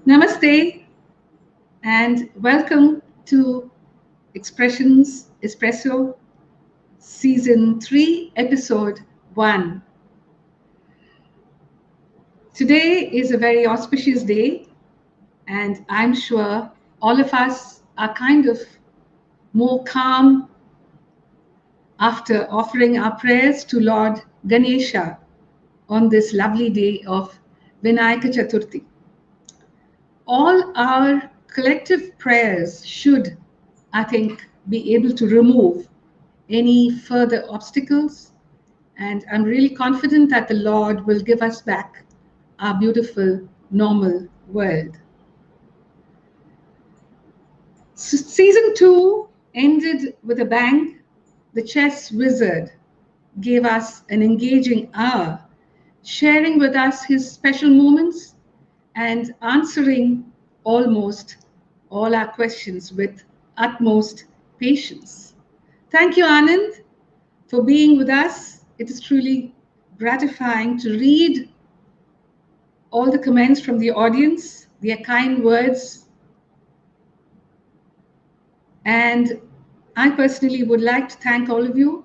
Namaste and welcome to Expressions Espresso Season 3, Episode 1. Today is a very auspicious day, and I'm sure all of us are kind of more calm after offering our prayers to Lord Ganesha on this lovely day of Vinayaka Chaturthi. All our collective prayers should, I think, be able to remove any further obstacles. And I'm really confident that the Lord will give us back our beautiful, normal world. Season 2 ended with a bang. The chess wizard gave us an engaging hour, sharing with us his special moments and answering almost all our questions with utmost patience. Thank you, Anand, for being with us. It is truly gratifying to read all the comments from the audience, their kind words. And I personally would like to thank all of you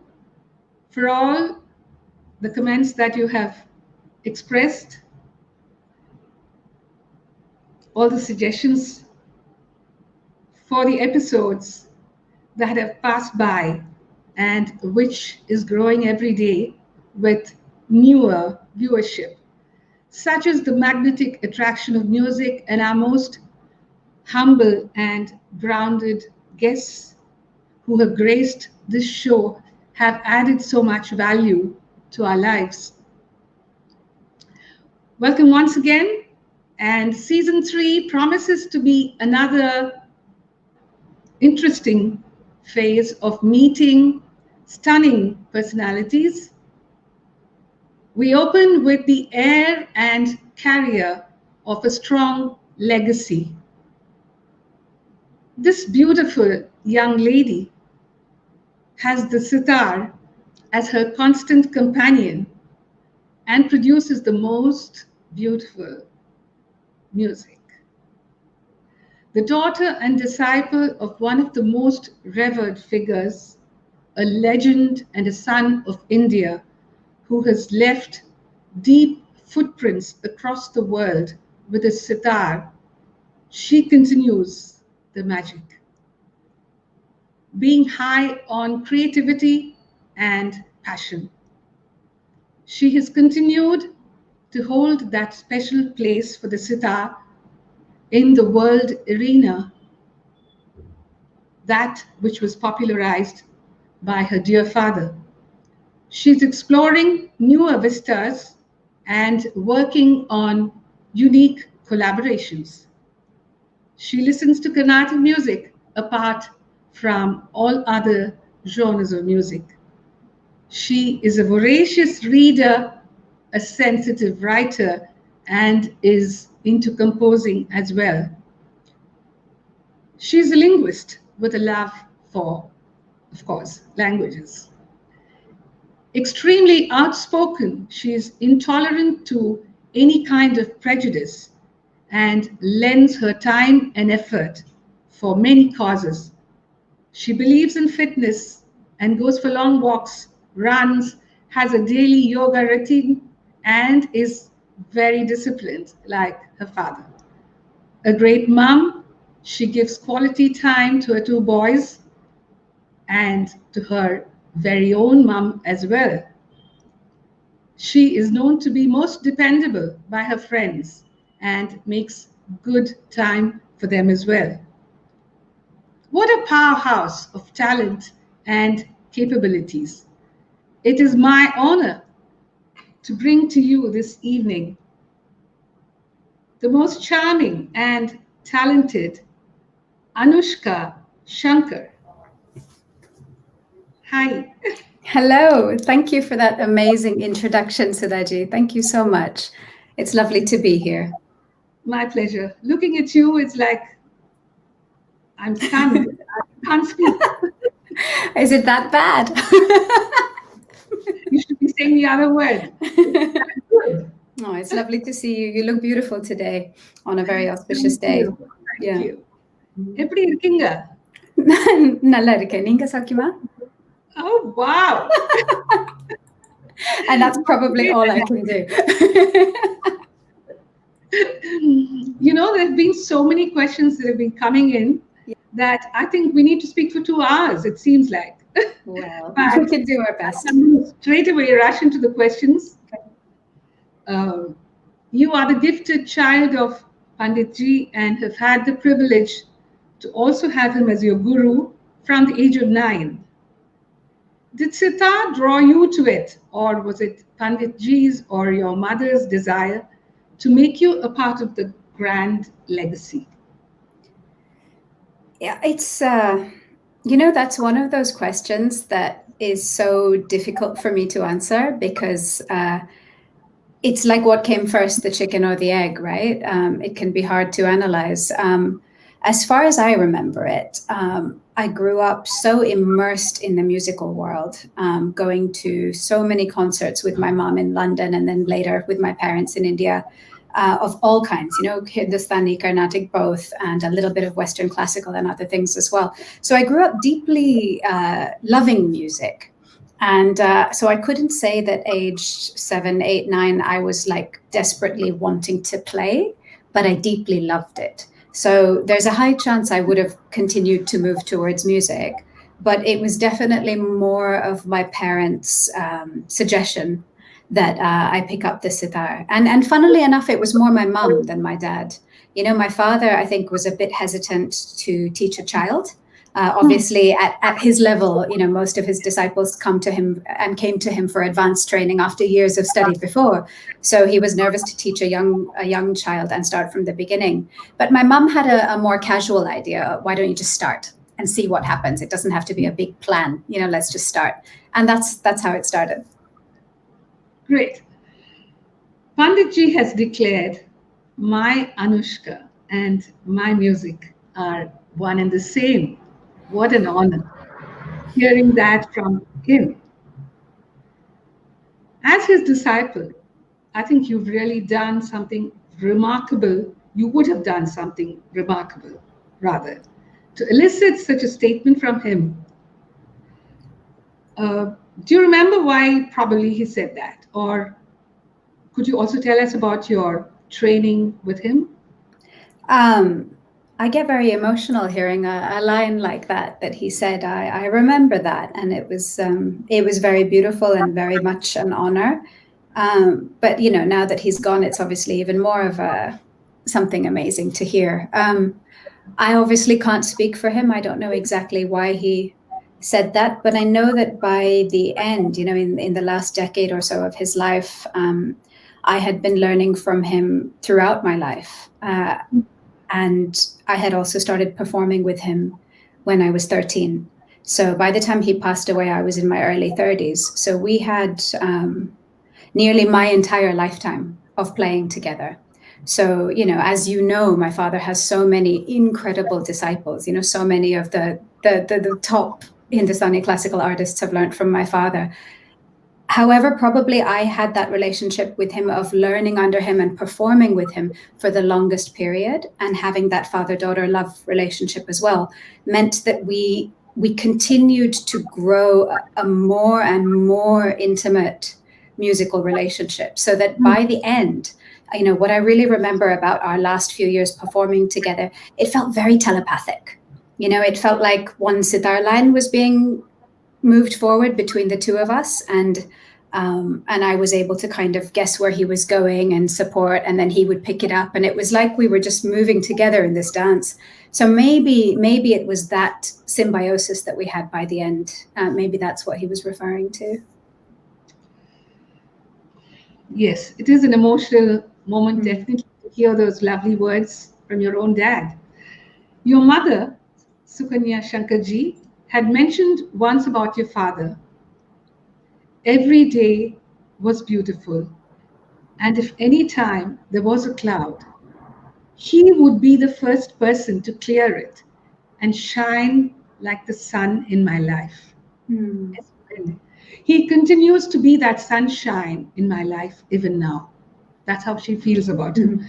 for all the comments that you have expressed, all the suggestions for the episodes that have passed by and which is growing every day with newer viewership, such as the magnetic attraction of music and our most humble and grounded guests who have graced this show have added so much value to our lives. Welcome once again, and season 3 promises to be another interesting phase of meeting stunning personalities. We open with the air and carrier of a strong legacy. This beautiful young lady has the sitar as her constant companion and produces the most beautiful music. The daughter and disciple of one of the most revered figures, a legend and a son of India who has left deep footprints across the world with his sitar, she continues the magic. Being high on creativity and passion, she has continued to hold that special place for the sitar in the world arena, that which was popularized by her dear father. She's exploring newer vistas and working on unique collaborations. She listens to Carnatic music apart from all other genres of music. She is a voracious reader, a sensitive writer, and is into composing as well. She's a linguist with a love for, of course, languages. Extremely outspoken, she is intolerant to any kind of prejudice and lends her time and effort for many causes. She believes in fitness and goes for long walks, runs, has a daily yoga routine, and is very disciplined like her father. A great mom, she gives quality time to her 2 boys and to her very own mom as well. She is known to be most dependable by her friends and makes good time for them as well. What a powerhouse of talent and capabilities. It is my honor to bring to you this evening the most charming and talented Anoushka Shankar. Hi. Hello. Thank you for that amazing introduction, Sudhaji. Thank you so much. It's lovely to be here. My pleasure. Looking at you, it's like I'm stunned. I can't speak. Is it that bad? You should be saying the other word. Good. Oh, it's lovely to see you. You look beautiful today on a very auspicious Thank day. you. Thank you. எப்படி இருக்கீங்க? நல்லா இருக்கேன். நீங்க சௌக்கியமா? Oh, wow. And that's probably all I can do. You know, there have been so many questions that have been coming in that I think we need to speak for 2 hours, it seems like. Well, But we can do our best. I'm going to straight away rush into the questions. You are the gifted child of Panditji and have had the privilege to also have him as your guru from the age of 9. Did sitar draw you to it, or was it Panditji's or your mother's desire to make you a part of the grand legacy? Yeah, it's, that's one of those questions that is so difficult for me to answer because it's like what came first, the chicken or the egg, right? It can be hard to analyze. As far as I remember it, I grew up so immersed in the musical world, going to so many concerts with my mom in London and then later with my parents in India, of all kinds, Hindustani, Carnatic both, and a little bit of Western classical and other things as well. So I grew up deeply loving music. And so I couldn't say that age 7, 8, 9, I was like desperately wanting to play, but I deeply loved it. So there's a high chance I would have continued to move towards music, but it was definitely more of my parents' suggestion that I pick up the sitar. And funnily enough, it was more my mom than my dad. My father, I think, was a bit hesitant to teach a child. Obviously, at his level, most of his disciples came to him for advanced training after years of study before. So he was nervous to teach a young child and start from the beginning. But my mom had a more casual idea. Why don't you just start and see what happens? It doesn't have to be a big plan. Let's just start. And that's how it started. Great. Panditji has declared, my Anushka and my music are one and the same. What an honor hearing that from him. As his disciple, I think you've really done something remarkable. You would have done something remarkable, rather, to elicit such a statement from him. Do you remember why probably he said that? Or could you also tell us about your training with him? I get very emotional hearing a line like that he said. I remember that, and it was very beautiful and very much an honor. But now that he's gone, it's obviously even more of something amazing to hear. I obviously can't speak for him. I don't know exactly why he said that, but I know that by the end, in the last decade or so of his life, I had been learning from him throughout my life. And I had also started performing with him when I was 13. So by the time he passed away, I was in my early 30s. So we had nearly my entire lifetime of playing together. So, as you know, my father has so many incredible disciples. So many of the top Hindustani classical artists have learned from my father. However, probably I had that relationship with him of learning under him and performing with him for the longest period, and having that father-daughter love relationship as well meant that we continued to grow a more and more intimate musical relationship, so that by the end, what I really remember about our last few years performing together, it felt very telepathic. It felt like one sitar line was being moved forward between the two of us, and I was able to kind of guess where he was going and support, and then he would pick it up, and it was like we were just moving together in this dance. So maybe it was that symbiosis that we had by the end. Maybe that's what he was referring to. Yes, it is an emotional moment, definitely, to hear those lovely words from your own dad. Your mother, Sukanya Shankarji, had mentioned once about your father. Every day was beautiful, and if any time there was a cloud, he would be the first person to clear it and shine like the sun in my life. He continues to be that sunshine in my life even now. That's how she feels about him.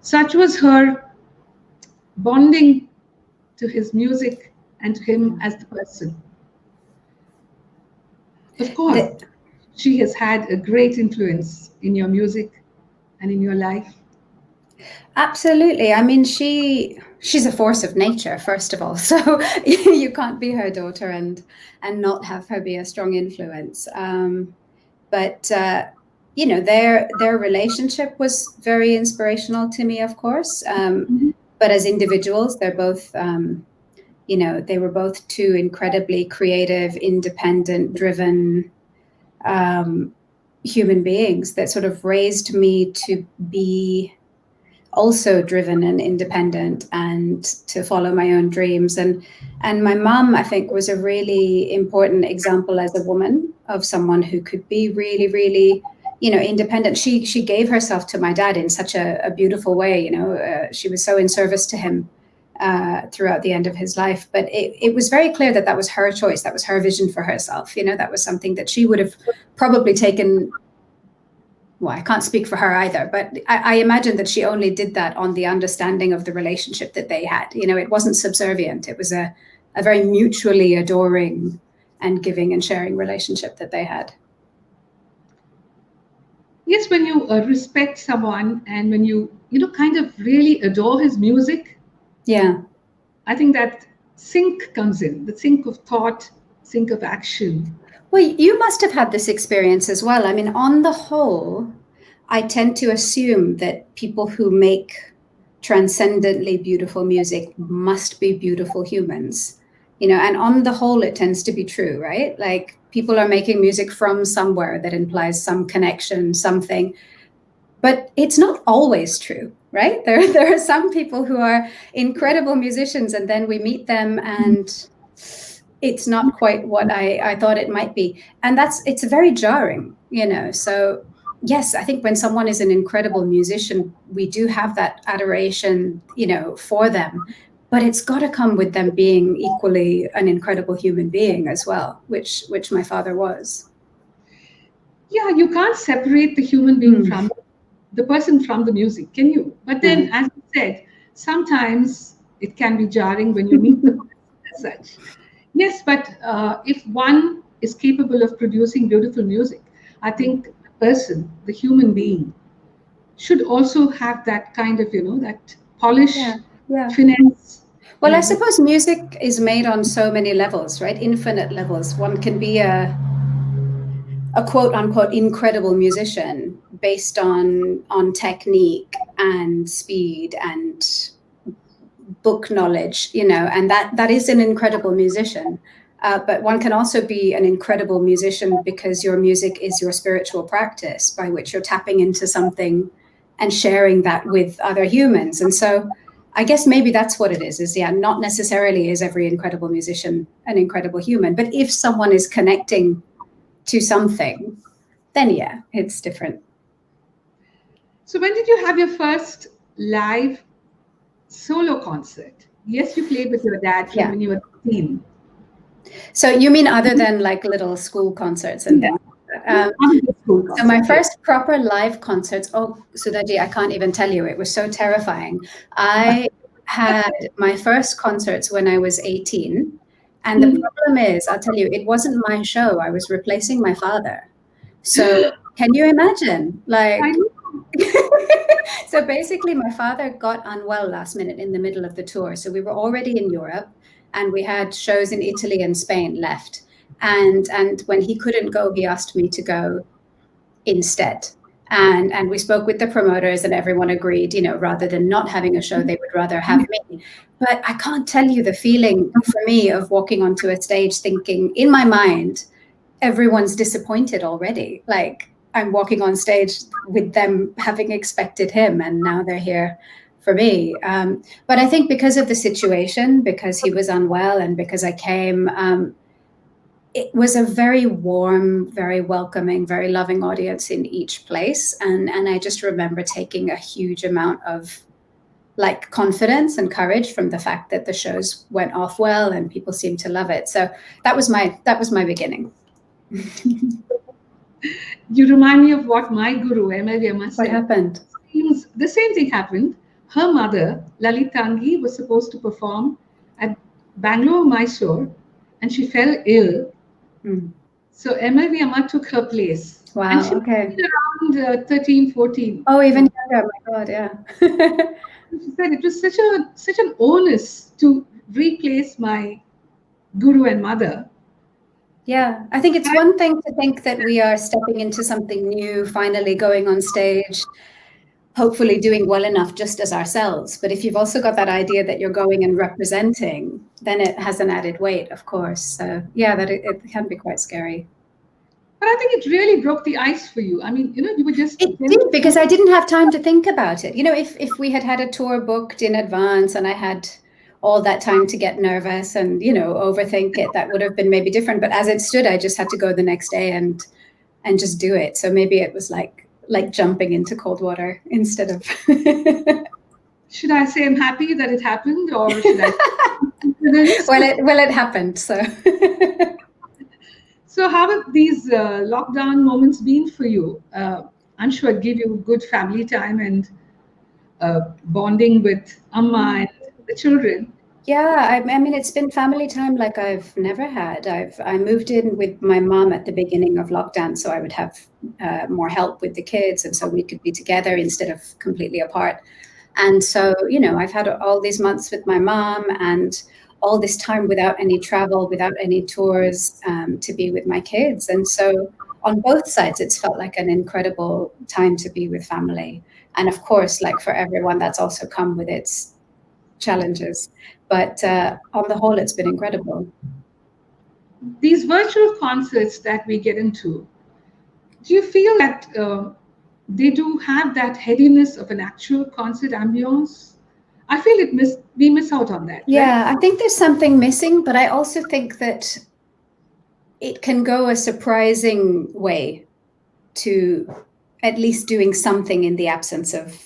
Such was her bonding to his music and to him as the person. Of course, she has had a great influence in your music and in your life. Absolutely. I mean, she's a force of nature, first of all. So you can't be her daughter and not have her be a strong influence. But you know, their relationship was very inspirational to me, of course. But as individuals, they're both, you know, they were both two incredibly creative, independent, driven human beings that sort of raised me to be also driven and independent and to follow my own dreams. And my mom, I think, was a really important example as a woman of someone who could be really, really, you know, independent. She gave herself to my dad in such a beautiful way. You know, she was so in service to him throughout the end of his life. But it was very clear that was her choice. That was her vision for herself. You know, that was something that she would have probably taken. Well, I can't speak for her either, but I imagine that she only did that on the understanding of the relationship that they had. You know, it wasn't subservient. It was a very mutually adoring and giving and sharing relationship that they had. Yes, when you respect someone and when you know, kind of really adore his music. Yeah. I think that sync comes in, the sync of thought, sync of action. Well, you must have had this experience as well. I mean, on the whole, I tend to assume that people who make transcendently beautiful music must be beautiful humans, you know, and on the whole, it tends to be true, right? Like people are making music from somewhere that implies some connection, something, but it's not always true, right? There are some people who are incredible musicians and then we meet them and it's not quite what I thought it might be. And it's very jarring, you know. So yes, I think when someone is an incredible musician, we do have that adoration, you know, for them, but it's got to come with them being equally an incredible human being as well, which my father was. Yeah, you can't separate the human being from the person from the music, can you? But then, as you said, sometimes it can be jarring when you meet the person as such. Yes, but if one is capable of producing beautiful music, I think the person, the human being, should also have that kind of, you know, that polish, finesse. Well, I suppose music is made on so many levels, right? Infinite levels. One can be a quote unquote incredible musician based on technique and speed and book knowledge, you know, and that is an incredible musician. But one can also be an incredible musician because your music is your spiritual practice by which you're tapping into something and sharing that with other humans. And so I guess maybe that's what it is not necessarily is every incredible musician an incredible human, but if someone is connecting to something, then yeah, it's different. So when did you have your first live solo concert? Yes, you played with your dad from when you were 13. So you mean other than like little school concerts and things? So my first proper live concerts, Sudhaji, I can't even tell you, it was so terrifying. I had my first concerts when I was 18. And the problem is, I'll tell you, it wasn't my show. I was replacing my father. So can you imagine? Like, so basically my father got unwell last minute in the middle of the tour. So we were already in Europe and we had shows in Italy and Spain left. And when he couldn't go, he asked me to go instead. And we spoke with the promoters and everyone agreed, you know, rather than not having a show, they would rather have me. But I can't tell you the feeling for me of walking onto a stage thinking in my mind, everyone's disappointed already. Like I'm walking on stage with them having expected him and now they're here for me. But I think because of the situation, because he was unwell and because I came, it was a very warm, very welcoming, very loving audience in each place. And I just remember taking a huge amount of like confidence and courage from the fact that the shows went off well and people seemed to love it. So that was my beginning. You remind me of what my guru, M.A.V. Amma, What said. happened? The same thing happened. Her mother, Lalitangi, was supposed to perform at Bangalore, Mysore, and she fell ill. So M.A.V. Amma took her place. Wow, And she okay. was around 13, 14. Oh, even younger. Oh my God, yeah. She said it was such an onus to replace my guru and mother. Yeah, I think it's one thing to think that we are stepping into something new, finally going on stage, hopefully doing well enough just as ourselves. But if you've also got that idea that you're going and representing, then it has an added weight, of course. So yeah, that it can be quite scary. But I think it really broke the ice for you. I mean, you were just... It did, because I didn't have time to think about it. If we had had a tour booked in advance and I had all that time to get nervous and, overthink it, that would have been maybe different. But as it stood, I just had to go the next day and just do it. So maybe it was like jumping into cold water instead of... Should I say I'm happy that it happened, or should I... Well, it happened, so... So how have these lockdown moments been for you? I'm sure it gave you good family time and bonding with Amma and the children. Yeah, I mean, it's been family time like I've never had. I moved in with my mom at the beginning of lockdown, so I would have more help with the kids, and so we could be together instead of completely apart. And so, I've had all these months with my mom and all this time without any travel, without any tours, to be with my kids. And so on both sides, it's felt like an incredible time to be with family. And of course, like for everyone, that's also come with its challenges. But on the whole, it's been incredible. These virtual concerts that we get into, do you feel that they do have that headiness of an actual concert ambience? I feel we miss out on that. Yeah, right? I think there's something missing, but I also think that it can go a surprising way to at least doing something in the absence of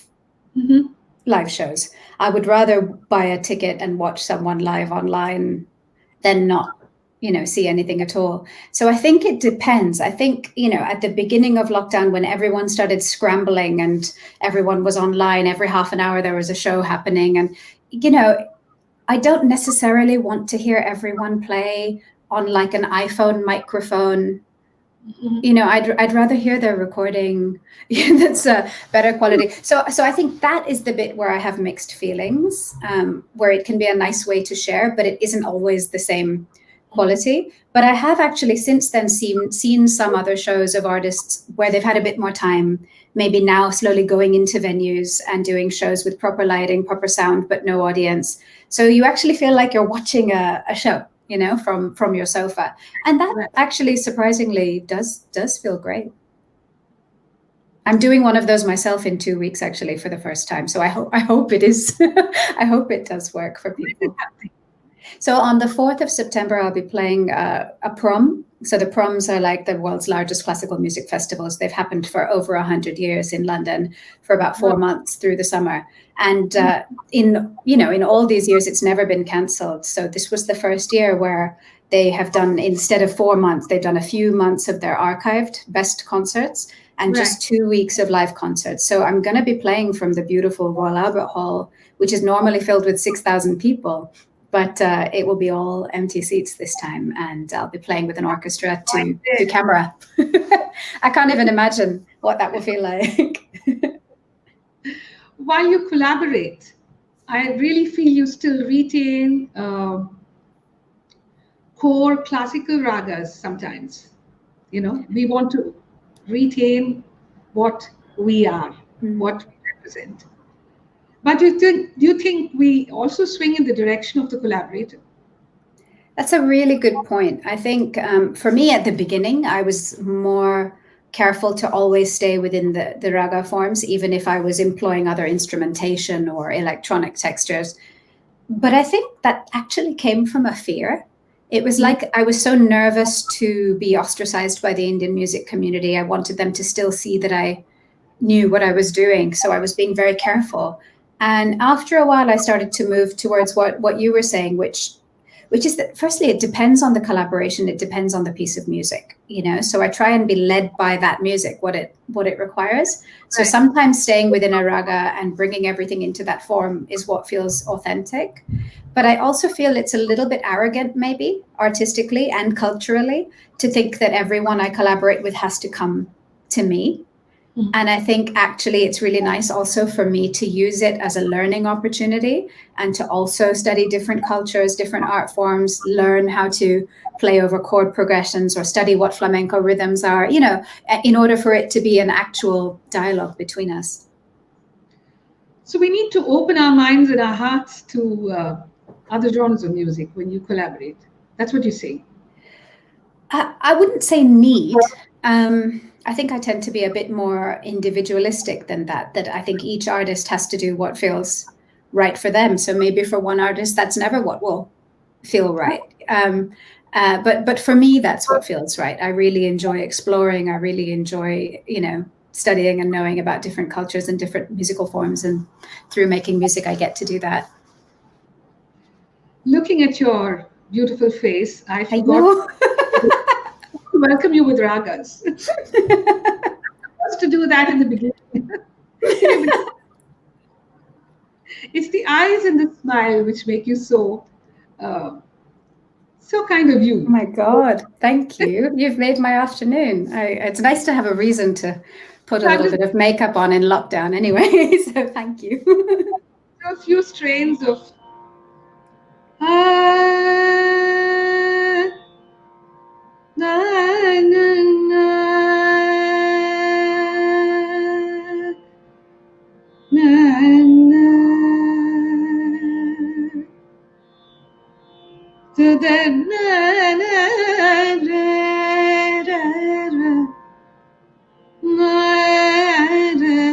live shows. I would rather buy a ticket and watch someone live online than not, see anything at all. So I think it depends. I think, at the beginning of lockdown, when everyone started scrambling and everyone was online, every half an hour there was a show happening. And, I don't necessarily want to hear everyone play on like an iPhone microphone. I'd rather hear their recording that's better quality. So I think that is the bit where I have mixed feelings, where it can be a nice way to share, but it isn't always the same quality. But I have actually since then seen some other shows of artists where they've had a bit more time, maybe now slowly going into venues and doing shows with proper lighting, proper sound, but no audience. So you actually feel like you're watching a show, from your sofa. And that actually surprisingly does feel great. I'm doing one of those myself in 2 weeks, actually, for the first time. So I hope it is. I hope it does work for people. So on the 4th of September, I'll be playing a prom. So the proms are like the world's largest classical music festivals. They've happened for over 100 years in London for about 4 months through the summer. And in all these years, it's never been cancelled. So this was the first year where they have done, instead of 4 months, they've done a few months of their archived best concerts and just 2 weeks of live concerts. So I'm going to be playing from the beautiful Royal Albert Hall, which is normally filled with 6,000 people. But it will be all empty seats this time, and I'll be playing with an orchestra to camera. I can't even imagine what that will feel like. While you collaborate, I really feel you still retain core classical ragas sometimes. We want to retain what we are, what we represent. But do you think we also swing in the direction of the collaborator? That's a really good point. I think for me at the beginning, I was more careful to always stay within the raga forms, even if I was employing other instrumentation or electronic textures. But I think that actually came from a fear. It was like I was so nervous to be ostracized by the Indian music community. I wanted them to still see that I knew what I was doing. So I was being very careful. And after a while, I started to move towards what you were saying, which which is that firstly, it depends on the collaboration. It depends on the piece of music, so I try and be led by that music, what it requires. So Right. sometimes staying within a raga and bringing everything into that form is what feels authentic. But I also feel it's a little bit arrogant, maybe artistically and culturally, to think that everyone I collaborate with has to come to me. Mhm. And I think actually it's really nice also for me to use it as a learning opportunity and to also study different cultures, different art forms, learn how to play over chord progressions or study what flamenco rhythms are, in order for it to be an actual dialogue between us. So we need to open our minds and our hearts to other genres of music when you collaborate. That's what you say. I wouldn't say need. I think I tend to be a bit more individualistic than that I think each artist has to do what feels right for them. So maybe for one artist, that's never what will feel right. But for me, that's what feels right. I really enjoy exploring. I really enjoy, studying and knowing about different cultures and different musical forms. And through making music, I get to do that. Looking at your beautiful face, I I forgot know. to welcome you with ragas. To do that in the beginning. It's the eyes and the smile which make you so kind of you. Oh my God, thank you. You've made my afternoon. It's nice to have a reason to put a little bit of makeup on in lockdown anyway, so thank you. A few strains of na, na, na, na, na, to the na, na, ra, ra, ra, na, ra,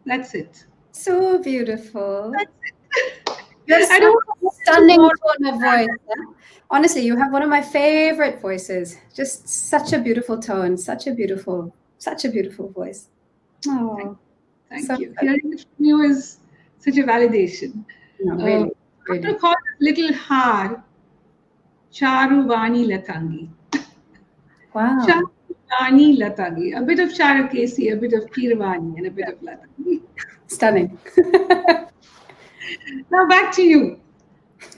That's it. So beautiful. That's it. You have I don't such a stunning tone of voice. Honestly, you have one of my favorite voices. Just such a beautiful tone, such a beautiful voice. Oh, thank you. Hearing it from you is such a validation. No, really. I'm going to call this little har Charu Vani Latangi. Wow. Charu Vani Latangi. A bit of Charakesi, a bit of Kirvani, and a bit of Latangi. Stunning. Now back to you.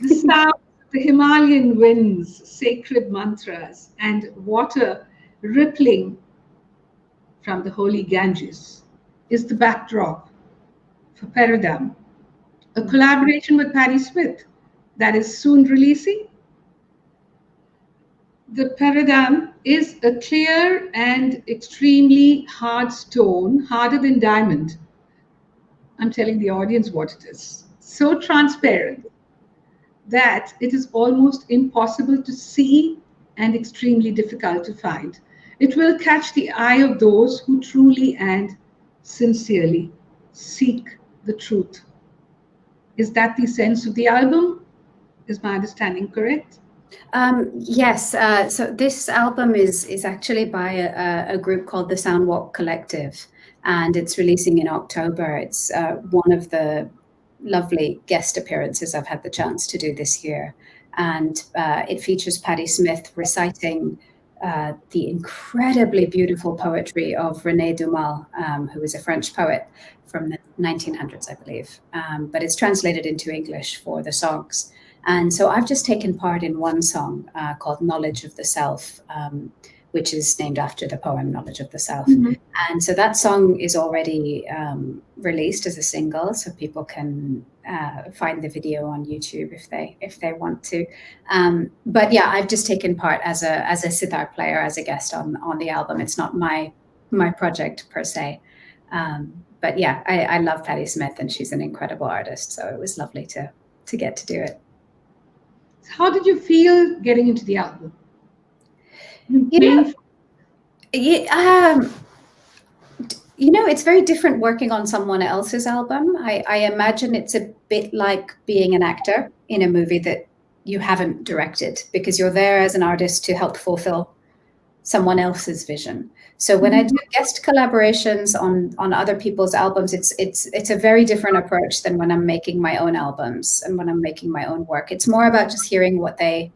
The sound of the Himalayan winds, sacred mantras, and water rippling from the holy Ganges is the backdrop for Peradam, a collaboration with Patti Smith that is soon releasing. The Peradam is a clear and extremely hard stone, harder than diamond. I'm telling the audience what it is. So transparent that it is almost impossible to see and extremely difficult to find. It will catch the eye of those who truly and sincerely seek the truth. Is that the sense of the album? Is my understanding correct? Yes. So this album is actually by a group called the Soundwalk Collective, and it's releasing in October. It's one of the lovely guest appearances I've had the chance to do this year. And it features Patti Smith reciting the incredibly beautiful poetry of René Dumas, who was a French poet from the 1900s, I believe. But it's translated into English for the songs. And so I've just taken part in one song called Knowledge of the Self, which is named after the poem Knowledge of the Self. Mm-hmm. And so that song is already released as a single, so people can find the video on YouTube if they want to. But yeah, I've just taken part as a sitar player, as a guest on the album. It's not my project per se. But yeah, I love Patti Smith, and she's an incredible artist. So it was lovely to get to do it. How did you feel getting into the album? It's very different working on someone else's album. I imagine it's a bit like being an actor in a movie that you haven't directed, because you're there as an artist to help fulfill someone else's vision. So when I do guest collaborations on other people's albums, it's a very different approach than when I'm making my own albums and when I'm making my own work. It's more about just hearing what they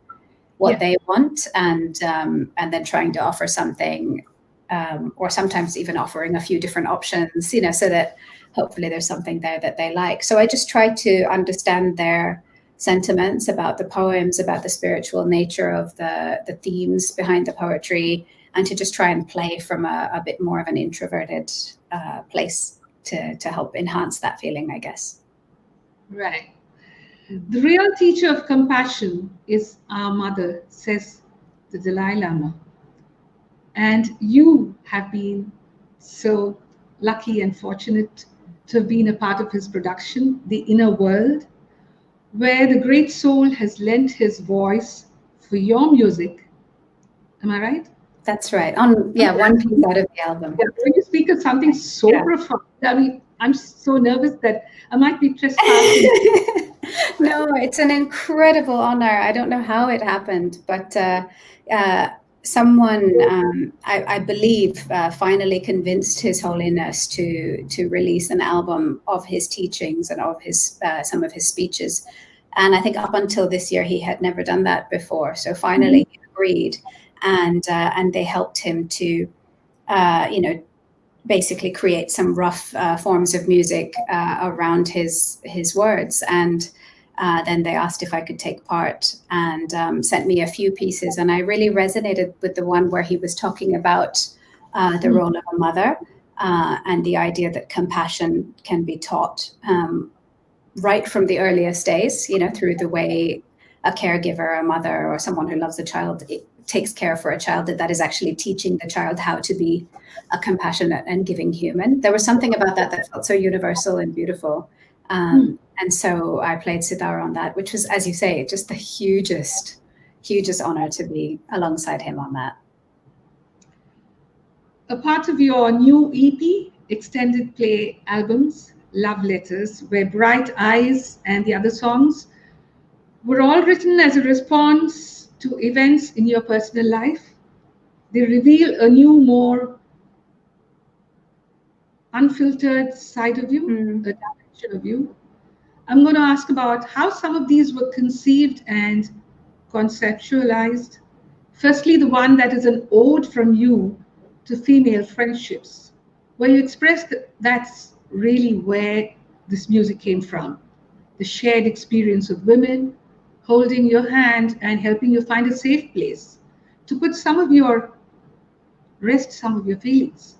want and then trying to offer something, or sometimes even offering a few different options, so that hopefully there's something there that they like. So I just try to understand their sentiments about the poems, about the spiritual nature of the themes behind the poetry, and to just try and play from a bit more of an introverted place to help enhance that feeling, I guess. Right. The real teacher of compassion is our mother, says the Dalai Lama. And you have been so lucky and fortunate to have been a part of his production, The Inner World, where the great soul has lent his voice for your music. Am I right? That's right. One piece out of the album. Yeah, when you speak of something so profound, I mean, I'm so nervous that I might be trespassing. No, it's an incredible honor. I don't know how it happened, but someone, I believe, finally convinced His Holiness to release an album of his teachings and of his some of his speeches. And I think up until this year, he had never done that before. So finally he agreed, and they helped him to, basically create some rough forms of music around his words. And then they asked if I could take part, and sent me a few pieces. And I really resonated with the one where he was talking about the role of a mother and the idea that compassion can be taught right from the earliest days, through the way a caregiver, a mother, or someone who loves a child takes care for a child, that is actually teaching the child how to be a compassionate and giving human. There was something about that felt so universal and beautiful. And so I played sitar on that, which was, as you say, just the hugest honor to be alongside him on that. A part of your new EP, extended play albums, Love Letters, where Bright Eyes and the other songs were all written as a response to events in your personal life. They reveal a new, more unfiltered side of you, a direction of you. I'm going to ask about how some of these were conceived and conceptualized. Firstly, the one that is an ode from you to female friendships, where you express that that's really where this music came from. The shared experience of women holding your hand and helping you find a safe place to put rest some of your feelings.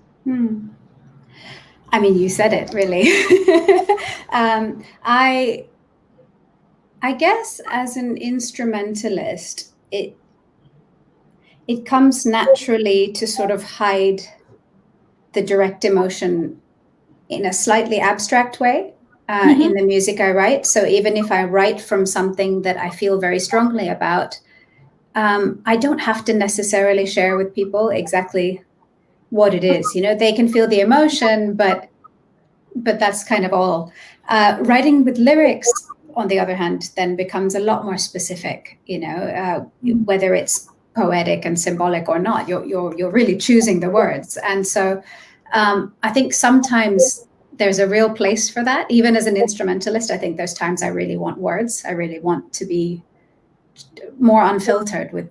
I mean, you said it, really. I guess as an instrumentalist, it comes naturally to sort of hide the direct emotion in a slightly abstract way in the music I write. So even if I write from something that I feel very strongly about, I don't have to necessarily share with people exactly what it is. They can feel the emotion, but that's kind of all. Writing with lyrics, on the other hand, then becomes a lot more specific. Whether it's poetic and symbolic or not, you're really choosing the words. And so I think sometimes there's a real place for that. Even as an instrumentalist, I think there's times I really want words. I really want to be more unfiltered with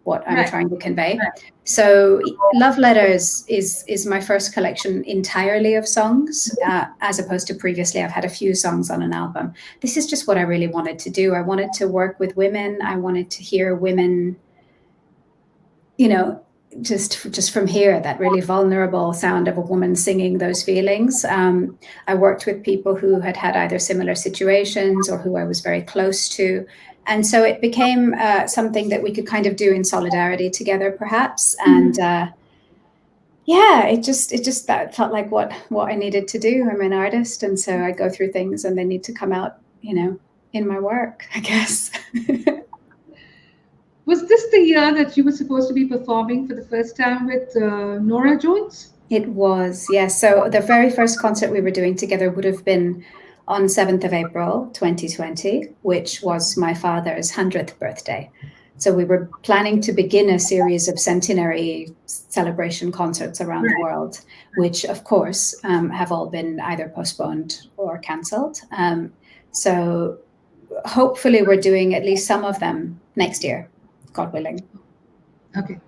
what I'm Right. trying to convey. Right. So Love Letters is my first collection entirely of songs, as opposed to previously I've had a few songs on an album. This is just what I really wanted to do. I wanted to work with women. I wanted to hear women, you know, just from here, that really vulnerable sound of a woman singing those feelings. I worked with people who had had either similar situations or who I was very close to. And so it became something that we could kind of do in solidarity together, perhaps. And it just that felt like what I needed to do. I'm an artist, and so I go through things, and they need to come out, in my work, I guess. Was this the year that you were supposed to be performing for the first time with Norah Jones? It was, yes. So the very first concert we were doing together would have been on 7th of April, 2020, which was my father's 100th birthday. So we were planning to begin a series of centenary celebration concerts around the world, which of course have all been either postponed or cancelled. So hopefully we're doing at least some of them next year, God willing. Okay.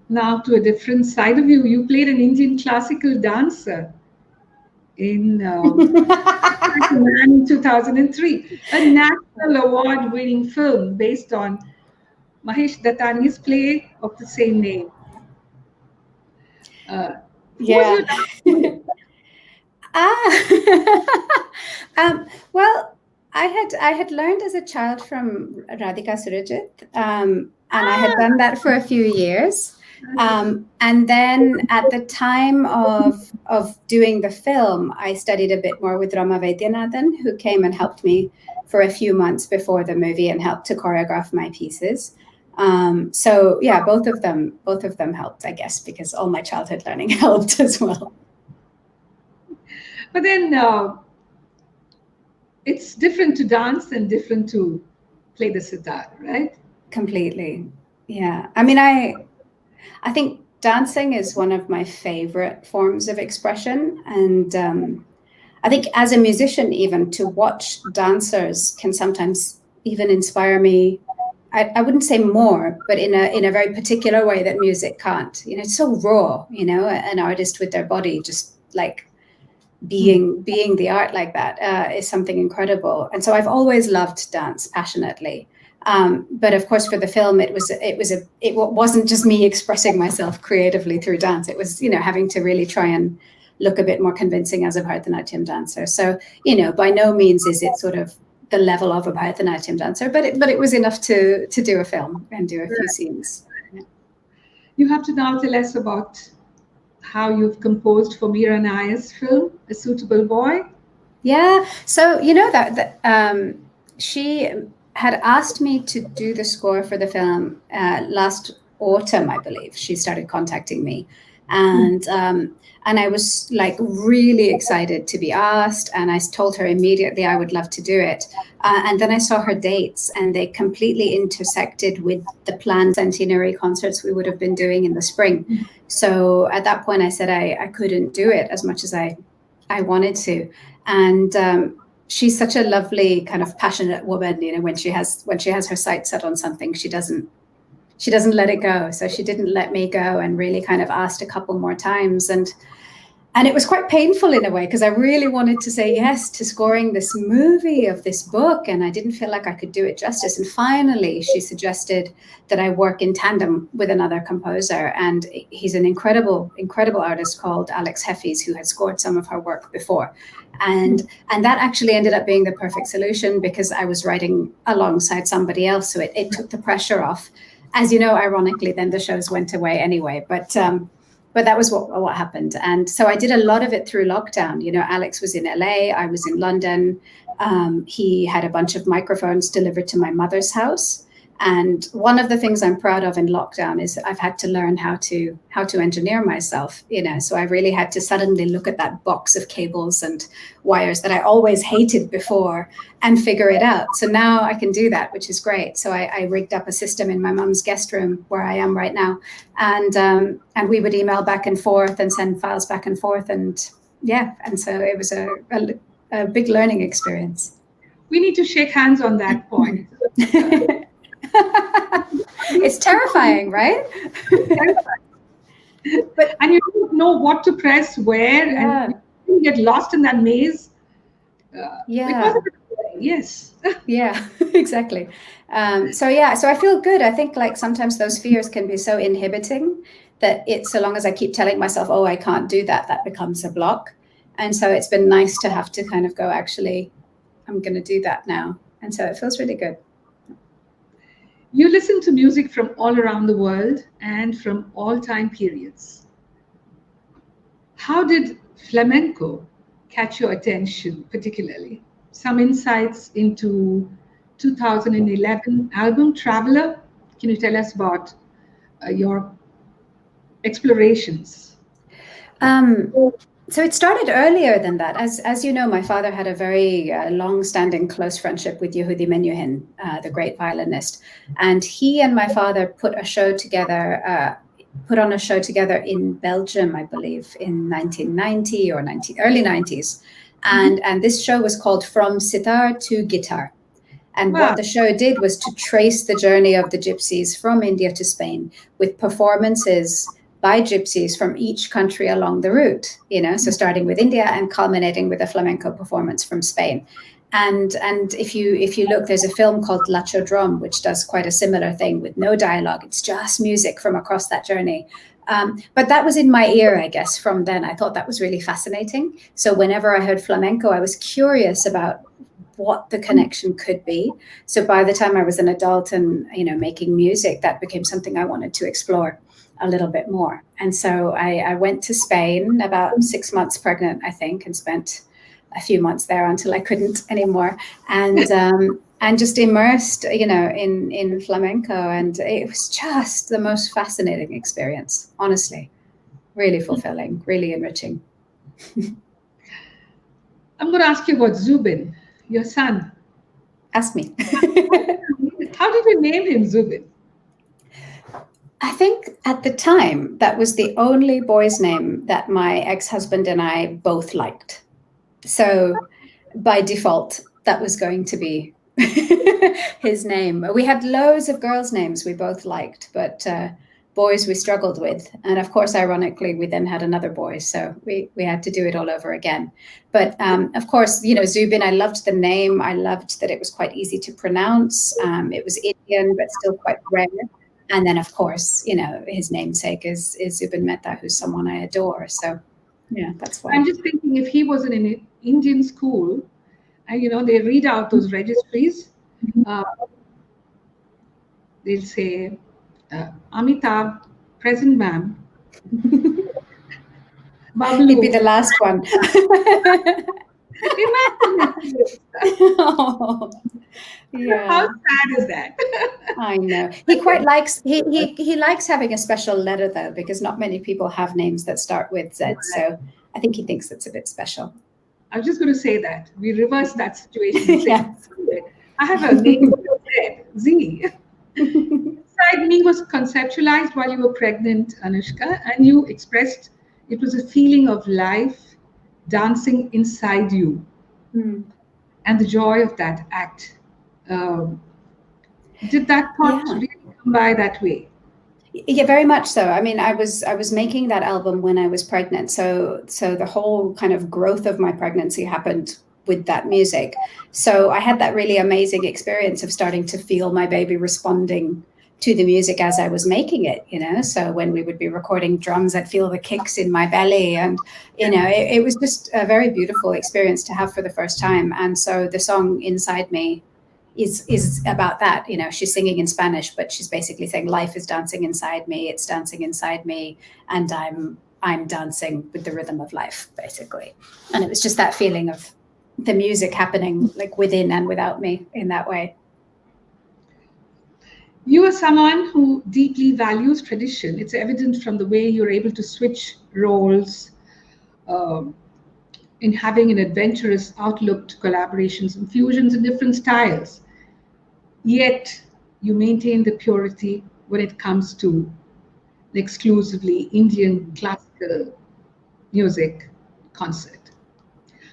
Now to a different side of you. You played an Indian classical dancer in 2003, a National Award-winning film based on Mahesh Dattani's play of the same name. Yeah. Well, I had learned as a child from Radhika Surajit, and I had done that for a few years. And then at the time of doing the film, I studied a bit more with Rama Vaidyanathan, who came and helped me for a few months before the movie and helped to choreograph my pieces. So yeah, both of them helped, I guess, because all my childhood learning helped as well. But then it's different to dance and different to play the sitar, right? Completely. Yeah. I mean, I think dancing is one of my favorite forms of expression. And I think as a musician, even to watch dancers can sometimes even inspire me. I wouldn't say more, but in a very particular way that music can't. It's so raw, an artist with their body just like being the art like that is something incredible. And so I've always loved dance passionately. But of course, for the film, it wasn't just me expressing myself creatively through dance. It was, having to really try and look a bit more convincing as a Bharatanatyam dancer. So, by no means is it sort of the level of a Bharatanatyam dancer, but it was enough to do a film and do a few scenes. Yeah. You have to now tell us about how you've composed for Meera Nair's film, A Suitable Boy. Yeah. So, that she had asked me to do the score for the film last autumn, I believe. She started contacting me, and I was like really excited to be asked, and I told her immediately I would love to do it. And then I saw her dates, and they completely intersected with the planned centenary concerts we would have been doing in the spring. So at that point, I said I couldn't do it as much as I wanted to, and she's such a lovely kind of passionate woman. When she has her sights set on something, she doesn't let it go. So she didn't let me go and really kind of asked a couple more times. And it was quite painful in a way, because I really wanted to say yes to scoring this movie of this book, and I didn't feel like I could do it justice. And finally, she suggested that I work in tandem with another composer, and he's an incredible, incredible artist called Alex Heffes, who had scored some of her work before. And that actually ended up being the perfect solution, because I was writing alongside somebody else, so it took the pressure off. As you know, ironically, then the shows went away anyway, but that was what happened. And so I did a lot of it through lockdown. Alex was in LA, I was in London. He had a bunch of microphones delivered to my mother's house. And one of the things I'm proud of in lockdown is I've had to learn how to engineer myself, so I really had to suddenly look at that box of cables and wires that I always hated before and figure it out. So now I can do that, which is great. So I rigged up a system in my mom's guest room where I am right now. And we would email back and forth and send files back and forth. And so it was a big learning experience. We need to shake hands on that point. It's terrifying, right? But and you don't know what to press where, Yeah. and you get lost in that maze. Yeah. It was a bit boring, yes. Yeah, exactly. So I feel good. I think like sometimes those fears can be so inhibiting that so long as I keep telling myself, oh, I can't do that, that becomes a block. And so it's been nice to have to kind of go, actually, I'm going to do that now. And so it feels really good. You listen to music from all around the world and from all time periods. How did flamenco catch your attention particularly? Some insights into 2011 album Traveler. Can you tell us about your explorations? So it started earlier than that. As you know, my father had a very long-standing close friendship with Yehudi Menuhin, the great violinist, and he and my father put on a show together in Belgium, I believe, in 1990 or early 90s, and this show was called From Sitar to Guitar. And Wow. what the show did was to trace the journey of the gypsies from India to Spain with performances by gypsies from each country along the route, so starting with India and culminating with a flamenco performance from Spain. And if you look, there's a film called Lacho Drum, which does quite a similar thing with no dialogue. It's just music from across that journey. But that was in my ear, I guess, from then. I thought that was really fascinating. So whenever I heard flamenco, I was curious about what the connection could be. So by the time I was an adult and, making music, that became something I wanted to explore a little bit more. And so I went to Spain about 6 months pregnant, I think, and spent a few months there until I couldn't anymore. And just immersed, in flamenco. And it was just the most fascinating experience, honestly. Really fulfilling, really enriching. I'm going to ask you about Zubin, your son. Ask me. How did you name him Zubin? I think at the time, that was the only boy's name that my ex-husband and I both liked. So by default, that was going to be his name. We had loads of girls' names we both liked, but boys we struggled with. And of course, ironically, we then had another boy. So we had to do it all over again. But of course, Zubin, I loved the name. I loved that it was quite easy to pronounce. It was Indian, but still quite rare. And then, of course, his namesake is Zubin Mehta, who's someone I adore. So, yeah, that's why. I'm just thinking if he was in an Indian school, and they read out those registries, they'll say, Amitabh, present, ma'am. Babalu. He'd be the last one. Oh, yeah. How sad is that? I know. He quite likes he likes having a special letter though, because not many people have names that start with Z. So I think he thinks it's a bit special. I was just going to say that we reverse that situation. Yeah. I have a name Z. Inside Me was conceptualized while you were pregnant, Anoushka, and you expressed it was a feeling of life dancing inside you, and the joy of that act. Did that thought really come by that way? Yeah, very much so. I mean, I was making that album when I was pregnant, so the whole kind of growth of my pregnancy happened with that music. So I had that really amazing experience of starting to feel my baby responding to the music as I was making it, So when we would be recording drums, I'd feel the kicks in my belly, and it was just a very beautiful experience to have for the first time. And so the song Inside Me is about that. She's singing in Spanish, but she's basically saying life is dancing inside me, it's dancing inside me, and I'm dancing with the rhythm of life, basically. And it was just that feeling of the music happening like within and without me in that way. You are someone who deeply values tradition. It's evident from the way you're able to switch roles, in having an adventurous outlook to collaborations and fusions in different styles. Yet you maintain the purity when it comes to the exclusively Indian classical music concert.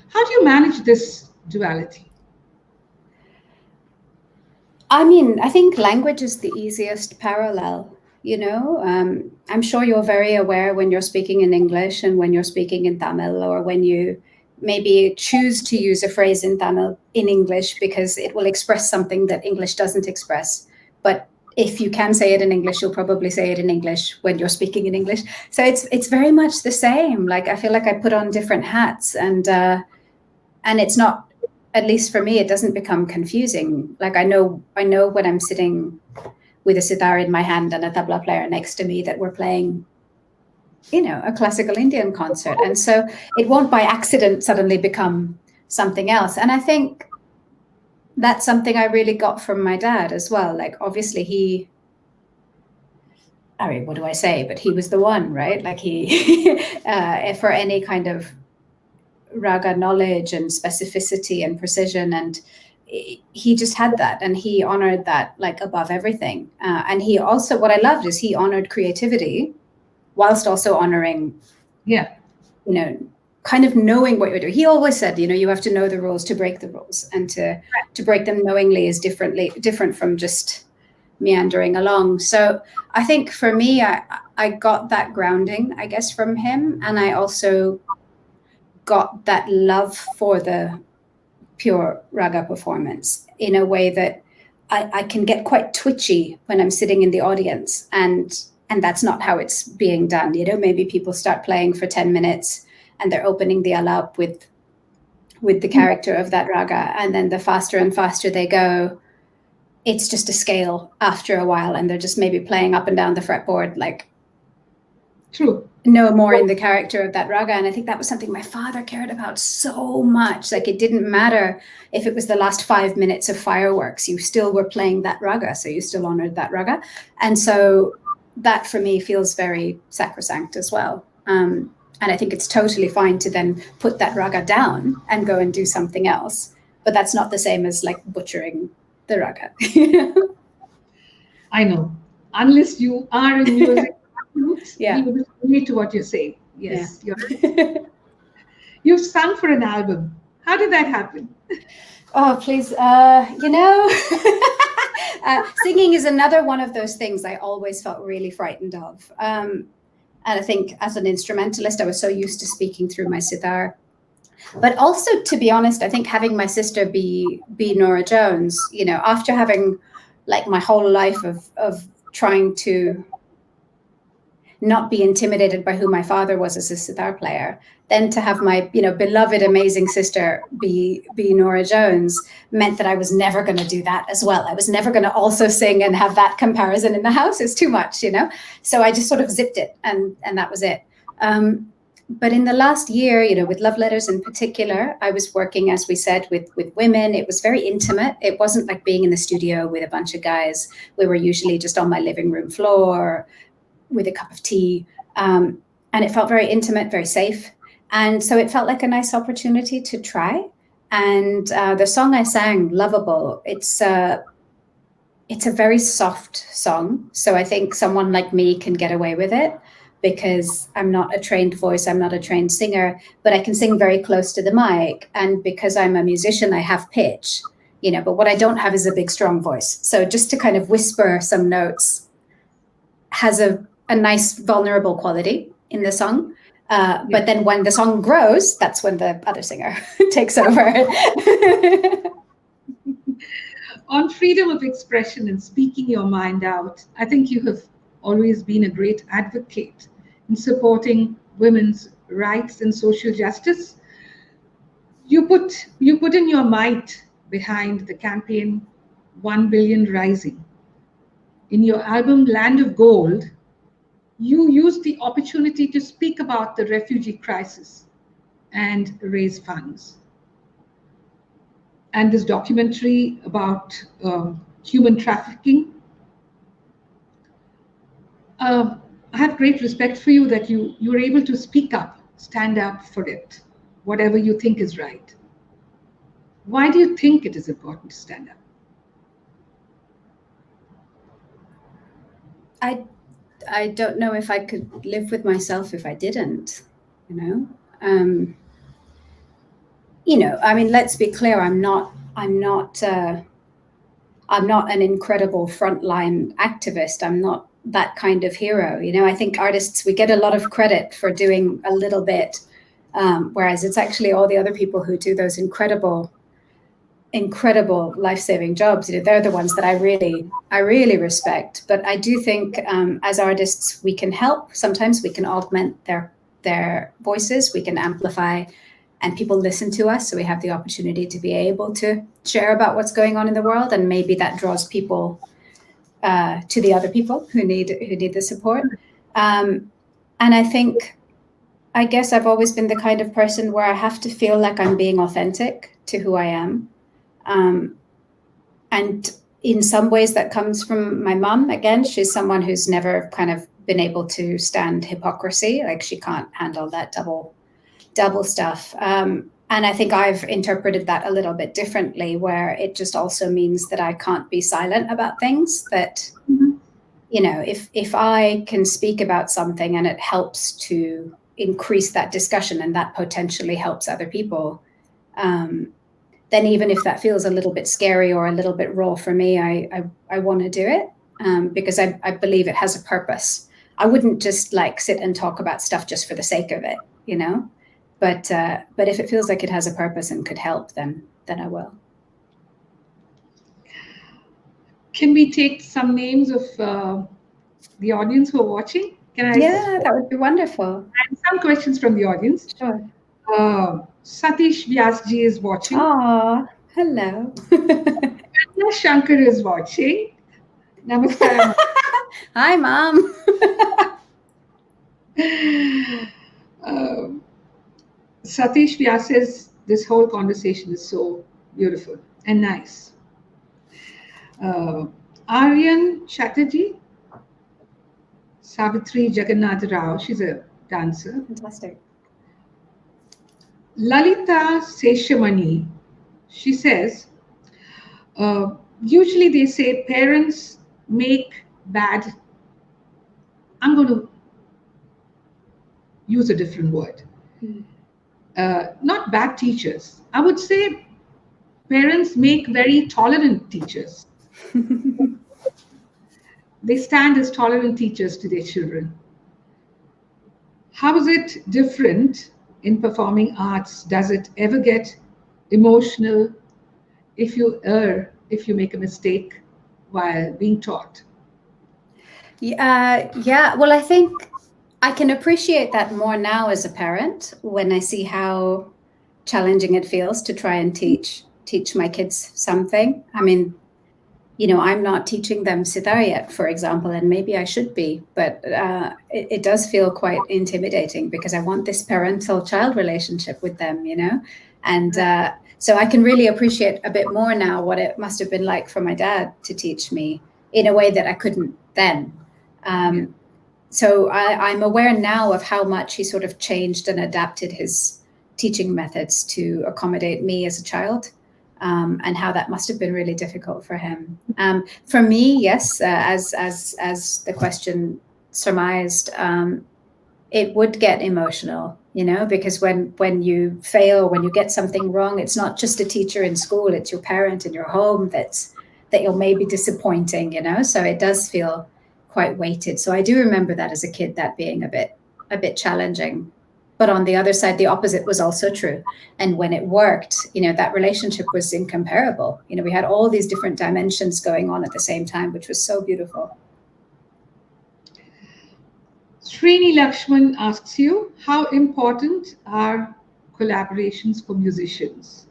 How do you manage this duality? I mean, I think language is the easiest parallel, you know. I'm sure you're very aware when you're speaking in English and when you're speaking in Tamil, or when you maybe choose to use a phrase in Tamil in English because it will express something that English doesn't express. But if you can say it in English, you'll probably say it in English when you're speaking in English. So it's very much the same. Like, I feel like I put on different hats, and it's not, at least for me, it doesn't become confusing. Like, I know when I'm sitting with a sitar in my hand and a tabla player next to me that we're playing, you know, a classical Indian concert. And so it won't by accident suddenly become something else. And I think that's something I really got from my dad as well. Like, obviously I mean, what do I say? But he was the one, right? Like, he, for any kind of raga knowledge and specificity and precision, and he just had that, and he honored that like above everything. And he also, what I loved is he honored creativity whilst also honoring, you know, kind of knowing what you're doing. He always said, you know, you have to know the rules to break the rules, and to break them knowingly is different from just meandering along. So I think for me, I got that grounding, I guess, from him, and I also got that love for the pure raga performance in a way that I can get quite twitchy when I'm sitting in the audience, and that's not how it's being done. You know, maybe people start playing for 10 minutes and they're opening the alap with the character of that raga, and then the faster and faster they go, it's just a scale after a while, and they're just maybe playing up and down the fretboard, like, true, no more in the character of that raga. And I think that was something my father cared about so much. Like, it didn't matter if it was the last 5 minutes of fireworks, you still were playing that raga, so you still honored that raga. And so that for me feels very sacrosanct as well. And I think it's totally fine to then put that raga down and go and do something else. But that's not the same as like butchering the raga. I know. Unless you are in music, Yeah. you will relate to what you're saying. Yes, Yeah. you're You've sung for an album. How did that happen? Oh, please. You know, singing is another one of those things I always felt really frightened of. And I think as an instrumentalist, I was so used to speaking through my sitar. But also, to be honest, I think having my sister be Norah Jones, you know, after having like my whole life of trying to not be intimidated by who my father was as a sitar player, then to have my, you know, beloved, amazing sister be Norah Jones meant that I was never going to do that as well. I was never going to also sing and have that comparison in the house. It's too much, you know? So I just sort of zipped it, and that was it. But in the last year, you know, with Love Letters in particular, I was working, as we said, with women. It was very intimate. It wasn't like being in the studio with a bunch of guys. We were usually just on my living room floor with a cup of tea. And it felt very intimate, very safe. And so it felt like a nice opportunity to try. And the song I sang, Lovable, it's a very soft song. So I think someone like me can get away with it, because I'm not a trained voice, I'm not a trained singer, but I can sing very close to the mic. And because I'm a musician, I have pitch, you know, but what I don't have is a big, strong voice. So just to kind of whisper some notes has a nice vulnerable quality in the song. But then when the song grows, that's when the other singer takes over. On freedom of expression and speaking your mind out, I think you have always been a great advocate in supporting women's rights and social justice. You put in your might behind the campaign 1 Billion Rising. In your album Land of Gold, you used the opportunity to speak about the refugee crisis and raise funds. And this documentary about human trafficking. I have great respect for you that you were able to speak up, stand up for it, whatever you think is right. Why do you think it is important to stand up? I don't know if I could live with myself if I didn't, you know. You know, I mean, let's be clear. I'm not I'm not an incredible frontline activist. I'm not that kind of hero. You know, I think artists, we get a lot of credit for doing a little bit, whereas it's actually all the other people who do those incredible life-saving jobs. You know, they're the ones that I really respect. But I do think as artists, we can help. Sometimes we can augment their voices, we can amplify, and people listen to us. So we have the opportunity to be able to share about what's going on in the world. And maybe that draws people to the other people who need the support. And I guess I've always been the kind of person where I have to feel like I'm being authentic to who I am. And in some ways that comes from my mum. Again, she's someone who's never kind of been able to stand hypocrisy. Like, she can't handle that double stuff. And I think I've interpreted that a little bit differently, where it just also means that I can't be silent about things. That, you know, if I can speak about something and it helps to increase that discussion and that potentially helps other people, then even if that feels a little bit scary or a little bit raw for me, I want to do it because I believe it has a purpose. I wouldn't just like sit and talk about stuff just for the sake of it, you know. But if it feels like it has a purpose and could help, then I will. Can we take some names of the audience who are watching? Yeah, that would be wonderful. And some questions from the audience. Sure. Satish Vyasji is watching. Oh, hello. Sudha Shankar is watching. Namaskar. Hi, Mom. Satish Vyas says this whole conversation is so beautiful and nice. Aryan Chatterjee, Savitri Jagannath Rao, she's a dancer. Fantastic. Lalita Seshamani, she says, usually they say parents make bad, I'm going to use a different word. Not bad teachers. I would say parents make very tolerant teachers. They stand as tolerant teachers to their children. How is it different in performing arts? Does it ever get emotional if you err, if you make a mistake while being taught? Yeah. Well, I think I can appreciate that more now as a parent when I see how challenging it feels to try and teach my kids something. I mean, you know, I'm not teaching them sitar yet, for example, and maybe I should be, but it does feel quite intimidating because I want this parental-child relationship with them, you know? And so I can really appreciate a bit more now what it must have been like for my dad to teach me in a way that I couldn't then. So I'm aware now of how much he sort of changed and adapted his teaching methods to accommodate me as a child. And how that must have been really difficult for him. For me, yes, as the question surmised, it would get emotional, you know, because when you fail, when you get something wrong, it's not just a teacher in school, it's your parent in your home that you're maybe disappointing, you know. So it does feel quite weighted. So I do remember that as a kid, that being a bit challenging. But on the other side, the opposite was also true. And when it worked, you know, that relationship was incomparable. You know, we had all these different dimensions going on at the same time, which was so beautiful. Srini Lakshman asks you, how important are collaborations for musicians?